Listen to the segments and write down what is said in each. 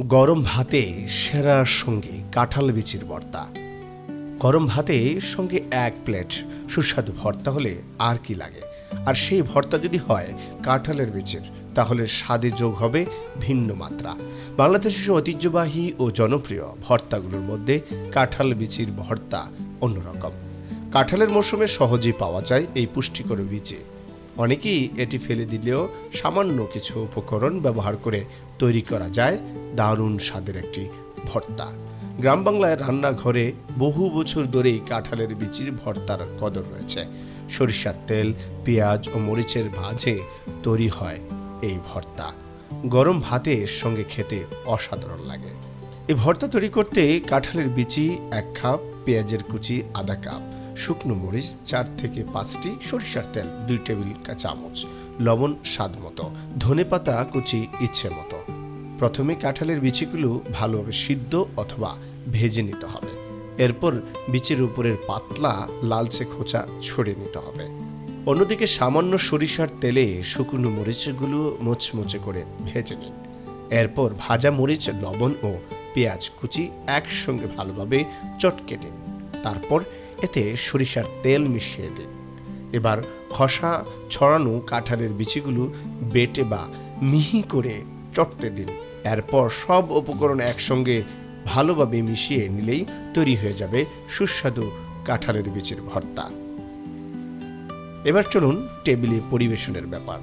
গরম ভাতে সেরার সঙ্গে কাঁঠাল বিচির ভর্তা। গরম ভাতের সঙ্গে এক প্লেট সুস্বাদু ভর্তা হলে আর কি লাগে। আর সেই ভর্তা যদি হয় কাঁঠালের বিচির, তাহলে স্বাদে যোগ হবে ভিন্ন মাত্রা। বাংলাদেশের ঐতিহ্যবাহী ও জনপ্রিয় ভর্তাগুলোর মধ্যে কাঁঠাল বিচির ভর্তা অন্যরকম। কাঁঠালের মৌসুমে সহজেই পাওয়া যায় এই পুষ্টিকর বিচি। অনেকেই এটি ফেলে দিলেও সামান্য কিছু উপকরণ ব্যবহার করে তৈরি করা যায় দারুণ স্বাদের একটি ভর্তা। গ্রাম বাংলায় রান্নাঘরে বহু বছর ধরেই কাঁঠালের বিচির ভর্তার কদর রয়েছে। সরিষার তেল, পেঁয়াজ ও মরিচের ভাজে তৈরি হয় এই ভর্তা। গরম ভাতের সঙ্গে খেতে অসাধারণ লাগে। এই ভর্তা তৈরি করতে কাঁঠালের বিচি 1 কাপ, পেঁয়াজের কুচি আধা কাপ, শুকনো মরিচ 4 থেকে 5টি, সরিষার তেল 2 টেবিল চামচ, লবণ স্বাদ মতো, ধনেপাতা কুচি ইচ্ছে মতো। প্রথমে কাঁঠালের বিচিগুলো ভালোভাবে সিদ্ধ অথবা ভেজে নিতে হবে। এরপর বিচির উপরের পাতলা লালচে খোঁচা ছড়িয়ে নিতে হবে। অন্যদিকে সামান্য সরিষার তেলে শুকনো মরিচগুলো মুচমুচে করে ভেজে নিন। এরপর ভাজা মরিচ, লবণ ও পেঁয়াজ কুচি একসঙ্গে ভালোভাবে চটকে নিন। তারপর এতে সরিষার তেল মিশিয়ে দিন। এবার খসা ছড়ানো কাঁঠালের বিচিগুলো বেটে বা মিহি করে চটতে দিন। এরপর সব উপকরণ একসঙ্গে ভালোভাবে মিশিয়ে নিলেই তৈরি হয়ে যাবে সুস্বাদু কাঁঠালের বিচির ভর্তা। এবার চলুন টেবিলে পরিবেশনের ব্যাপার।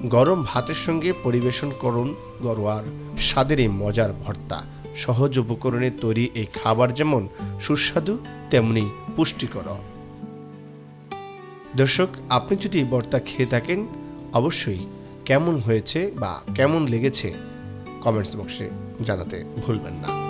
গরম ভাতের সঙ্গে পরিবেশন করুন ঘরোয়ার স্বাদের এই মজার ভর্তা। সহজ উপকরণে তৈরি এই খাবার যেমন সুস্বাদু তেমনি পুষ্টিকর। দর্শক, আপনি যদি এই ভর্তা খেয়ে থাকেন, অবশ্যই কেমন হয়েছে বা কেমন লেগেছে কমেন্টস বক্সে জানাতে ভুলবেন না।